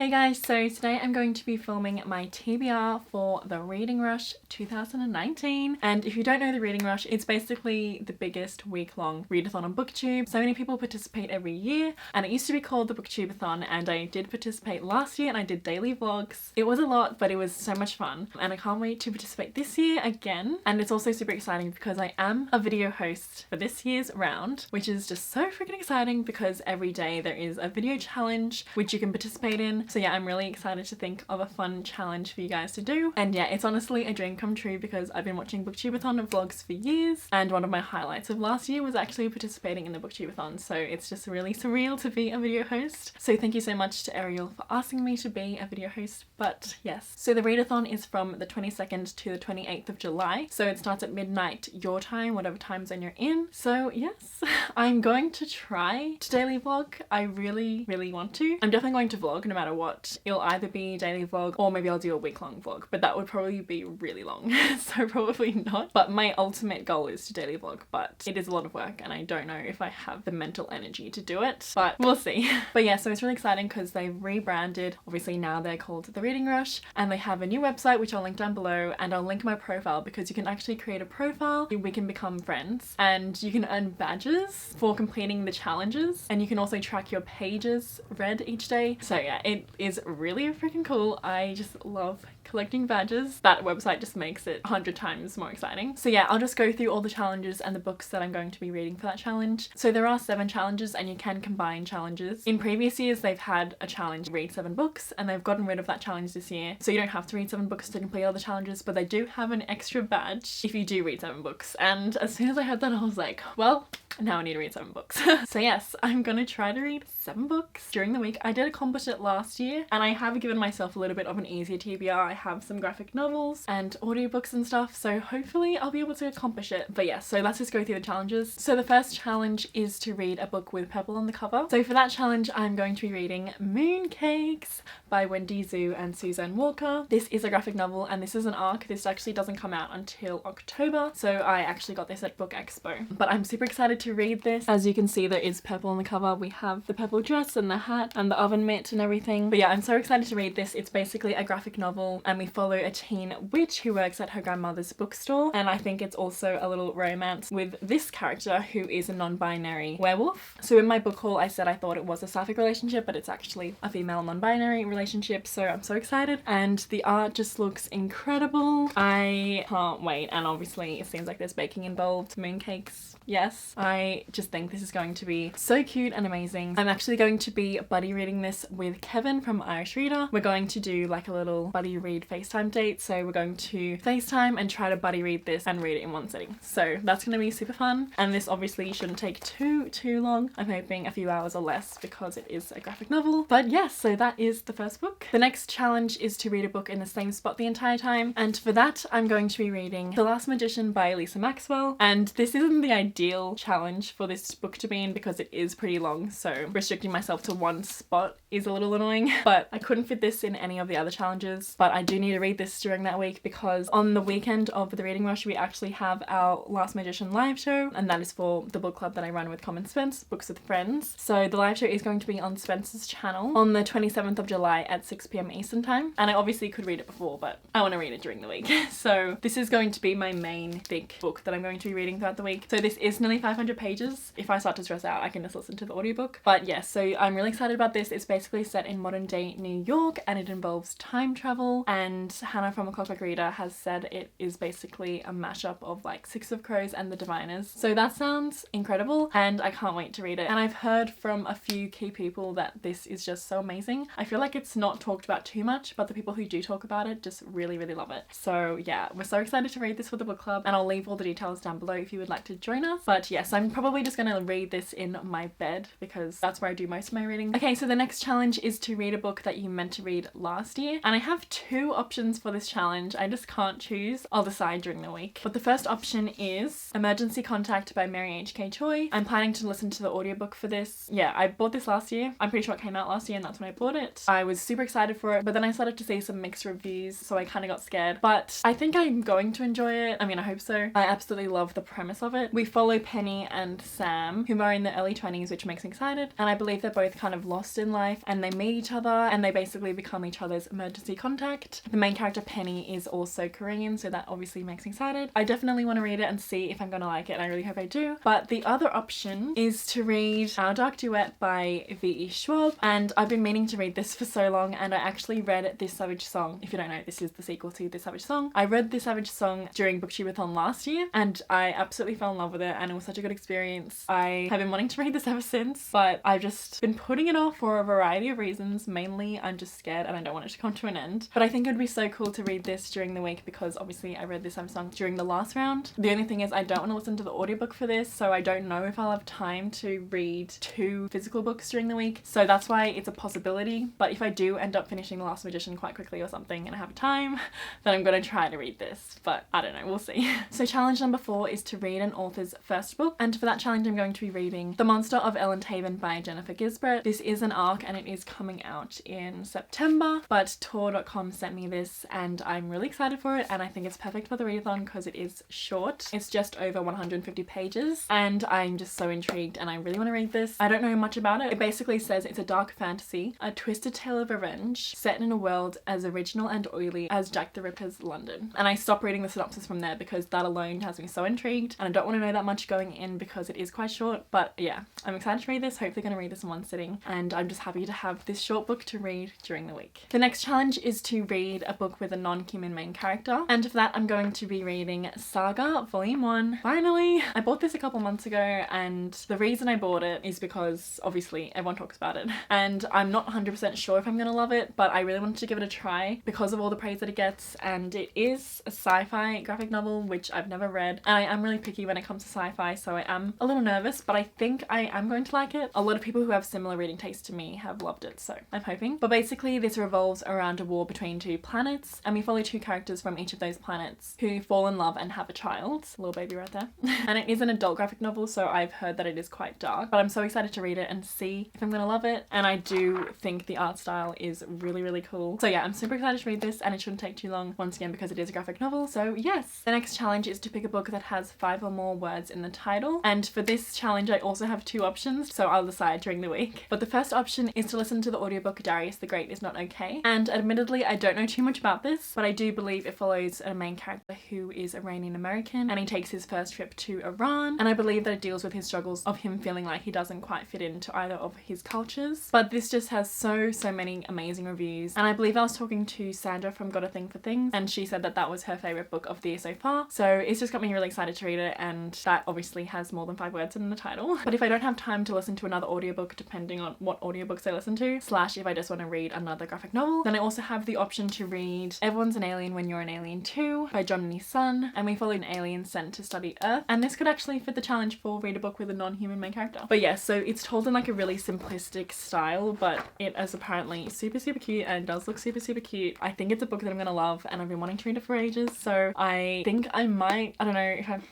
Hey guys, so today I'm going to be filming my TBR for the Reading Rush 2019. And if you don't know the Reading Rush, it's basically the biggest week-long readathon on BookTube. So many people participate every year, and it used to be called the BookTubeAthon, and I did participate last year and I did daily vlogs. It was a lot, but it was so much fun, and I can't wait to participate this year again. And it's also super exciting because I am a video host for this year's round, which is just so freaking exciting because every day there is a video challenge which you can participate in. So yeah, I'm really excited to think of a fun challenge for you guys to do. And yeah, it's honestly a dream come true because I've been watching BookTubeAthon vlogs for years, and one of my highlights of last year was actually participating in the BookTubeAthon. So it's just really surreal to be a video host. So thank you so much to Ariel for asking me to be a video host. But yes, so the readathon is from the 22nd to the 28th of July. So it starts at midnight your time, whatever time zone you're in. So yes, I'm going to try to daily vlog. I really want to. I'm definitely going to vlog no matter what. It'll either be a daily vlog or maybe I'll do a week-long vlog, but that would probably be really long. So probably not. But my ultimate goal is to daily vlog, but it is a lot of work and I don't know if I have the mental energy to do it, but we'll see. But yeah, so it's really exciting because they've rebranded. Obviously now they're called The Reading Rush, and they have a new website which I'll link down below, and I'll link my profile because you can actually create a profile. We can become friends and you can earn badges for completing the challenges, and you can also track your pages read each day. So yeah, it is really freaking cool. I just love collecting badges. That website just makes it 100 times more exciting. So yeah, I'll just go through all the challenges and the books that I'm going to be reading for that challenge. So there are 7 challenges and you can combine challenges. In previous years they've had a challenge read 7 books, and they've gotten rid of that challenge this year. So you don't have to read 7 books to complete all the challenges, but they do have an extra badge if you do read 7 books. And as soon as I heard that, I was like, well, now I need to read 7 books. So yes, I'm gonna try to read 7 books during the week. I did accomplish it last year, and I have given myself a little bit of an easier TBR. I have some graphic novels and audiobooks and stuff, so hopefully I'll be able to accomplish it. But yeah, so let's just go through the challenges. So the first challenge is to read a book with purple on the cover. So for that challenge, I'm going to be reading Mooncakes by Wendy Zhu and Suzanne Walker. This is a graphic novel and this is an ARC. This actually doesn't come out until October, so I actually got this at Book Expo. But I'm super excited to read this. As you can see, there is purple on the cover. We have the purple dress and the hat and the oven mitt and everything. But yeah, I'm so excited to read this. It's basically a graphic novel and we follow a teen witch who works at her grandmother's bookstore, and I think it's also a little romance with this character who is a non-binary werewolf. So in my book haul I said I thought it was a sapphic relationship, but it's actually a female non-binary relationship, so I'm so excited. And the art just looks incredible. I can't wait, and obviously it seems like there's baking involved. Mooncakes, yes. I just think this is going to be so cute and amazing. I'm actually going to be buddy reading this with Kevin from Irish Reader. We're going to do like a little buddy read FaceTime date, so we're going to FaceTime and try to buddy read this and read it in one sitting. So that's going to be super fun, and this obviously shouldn't take too long. I'm hoping a few hours or less because it is a graphic novel. But yes, so that is the first book. The next challenge is to read a book in the same spot the entire time, and for that I'm going to be reading The Last Magician by Lisa Maxwell. And this isn't the ideal challenge for this book to be in because it is pretty long, so restricting myself to one spot is a little annoying, but I couldn't fit this in any of the other challenges. But I do need to read this during that week because on the weekend of the Reading Rush we actually have our Last Magician live show, and that is for the book club that I run with Common Spence, Books with Friends. So the live show is going to be on Spence's channel on the 27th of July at 6 p.m. Eastern time, and I obviously could read it before, but I want to read it during the week. So this is going to be my main thick book that I'm going to be reading throughout the week. So this is nearly 500 pages. If I start to stress out I can just listen to the audiobook. But yes, so I'm really excited about this. It's basically set in modern day New York and it involves time travel, and Hannah from A Clockwork Reader has said it is basically a mashup of like Six of Crows and The Diviners. So that sounds incredible and I can't wait to read it. And I've heard from a few key people that this is just so amazing. I feel like it's not talked about too much, but the people who do talk about it just really love it. So yeah, we're so excited to read this for the book club, and I'll leave all the details down below if you would like to join us. But yes, I'm probably just gonna read this in my bed because that's where I do most of my reading. Okay, so the next challenge is to read a book that you meant to read last year, and I have 2 options for this challenge. I just can't choose. I'll decide during the week. But the first option is Emergency Contact by Mary H.K. Choi. I'm planning to listen to the audiobook for this. Yeah, I bought this last year. I'm pretty sure it came out last year and that's when I bought it. I was super excited for it, but then I started to see some mixed reviews, so I kind of got scared. But I think I'm going to enjoy it. I mean, I hope so. I absolutely love the premise of it. We follow Penny and Sam, who are in their early 20s, which makes me excited, and I believe they're both kind of lost in life and they meet each each other and they basically become each other's emergency contact. The main character Penny is also Korean, so that obviously makes me excited. I definitely want to read it and see if I'm gonna like it, and I really hope I do. But the other option is to read Our Dark Duet by V.E. Schwab, and I've been meaning to read this for so long, and I actually read This Savage Song. If you don't know, this is the sequel to This Savage Song. I read This Savage Song during BookTubeAthon last year and I absolutely fell in love with it, and it was such a good experience. I have been wanting to read this ever since, but I've just been putting it off for a variety of reasons. Mainly I'm just scared and I don't want it to come to an end. But I think it would be so cool to read this during the week because obviously I read This Savage Song during the last round. The only thing is I don't want to listen to the audiobook for this, so I don't know if I'll have time to read 2 physical books during the week. So that's why it's a possibility. But if I do end up finishing The Last Magician quite quickly or something and I have time, then I'm gonna try to read this. But I don't know, we'll see. So challenge number 4 is to read an author's first book, and for that challenge I'm going to be reading The Monster of Ellenhaven by Jennifer Gisbert. This is an ARC and it is coming out in September, but Tor.com sent me this and I'm really excited for it, and I think it's perfect for the readathon because it is short. It's just over 150 pages and I'm just so intrigued and I really want to read this. I don't know much about it. It basically says it's a dark fantasy, a twisted tale of revenge set in a world as original and oily as Jack the Ripper's London. And I stopped reading the synopsis from there because that alone has me so intrigued and I don't want to know that much going in because it is quite short. But yeah, I'm excited to read this, hopefully going to read this in one sitting, and I'm just happy to have this short book to read during the week. The next challenge is to read a book with a non-human main character, and for that I'm going to be reading Saga Volume 1. Finally! I bought this a couple months ago and the reason I bought it is because obviously everyone talks about it and I'm not 100% sure if I'm gonna love it, but I really wanted to give it a try because of all the praise that it gets, and it is a sci-fi graphic novel which I've never read, and I am really picky when it comes to sci-fi, so I am a little nervous, but I think I am going to like it. A lot of people who have similar reading tastes to me have loved it, so I'm hoping. But basically this revolves around a war between 2 planets and we follow 2 characters from each of those planets who fall in love and have a child. A little baby right there. And it is an adult graphic novel, so I've heard that it is quite dark, but I'm so excited to read it and see if I'm gonna love it, and I do think the art style is really, really cool. So yeah, I'm super excited to read this and it shouldn't take too long, once again because it is a graphic novel, so yes. The next challenge is to pick a book that has 5 or more words in the title, and for this challenge I also have 2 options, so I'll decide during the week. But the first option is to listen to the audiobook Darius the Great Is Not Okay, and admittedly I don't know too much about this, but I do believe it follows a main character who is Iranian American and he takes his first trip to Iran, and I believe that it deals with his struggles of him feeling like he doesn't quite fit into either of his cultures. But this just has so many amazing reviews, and I believe I was talking to Sandra from Got a Thing for Things and she said that that was her favourite book of the year so far, so it's just got me really excited to read it, and that obviously has more than 5 words in the title. But if I don't have time to listen to another audiobook, depending on what audiobooks I listen to, slash if I just want to read another graphic novel, then I also have the option to read Everyone's an Alien When You're an Alien Too by John and His Son, and we follow an alien sent to study Earth, and this could actually fit the challenge for read a book with a non-human main character. But yeah, so it's told in like a really simplistic style, but it is apparently super cute and it does look super cute. I think it's a book that I'm gonna love and I've been wanting to read it for ages, so I think I might, I don't know if I'm,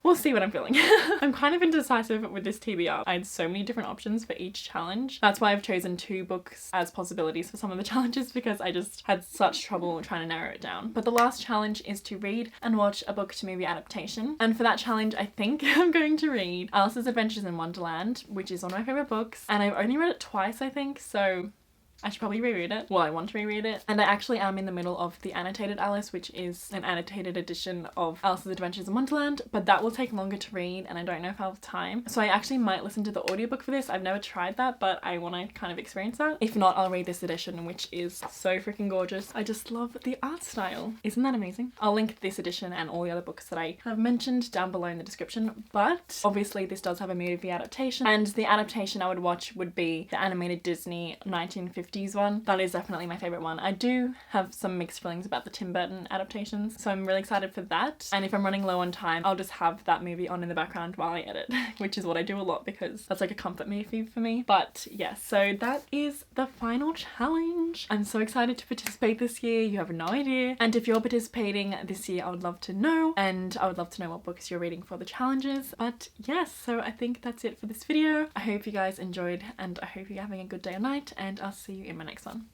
we'll see what I'm feeling. I'm kind of indecisive with this TBR. I had so many different options for each challenge. That's why I've chosen 2 books as possibilities for some of the challenges, because I just had such trouble trying to narrow it down. But the last challenge is to read and watch a book to movie adaptation. And for that challenge, I think I'm going to read Alice's Adventures in Wonderland, which is one of my favorite books. And I've only read it twice, I think, so I should probably reread it. Well, I want to reread it. And I actually am in the middle of the annotated Alice, which is an annotated edition of Alice's Adventures in Wonderland, but that will take longer to read and I don't know if I'll have time. So I actually might listen to the audiobook for this. I've never tried that, but I want to kind of experience that. If not, I'll read this edition, which is so freaking gorgeous. I just love the art style. Isn't that amazing? I'll link this edition and all the other books that I have mentioned down below in the description, but obviously this does have a movie adaptation, and the adaptation I would watch would be the animated Disney 1950s one. That is definitely my favourite one. I do have some mixed feelings about the Tim Burton adaptations, so I'm really excited for that. And if I'm running low on time, I'll just have that movie on in the background while I edit, which is what I do a lot because that's like a comfort movie for me. But yes, so that is the final challenge. I'm so excited to participate this year. You have no idea. And if you're participating this year, I would love to know, and I would love to know what books you're reading for the challenges. But yes, so I think that's it for this video. I hope you guys enjoyed and I hope you're having a good day or night, and I'll see you in my next one.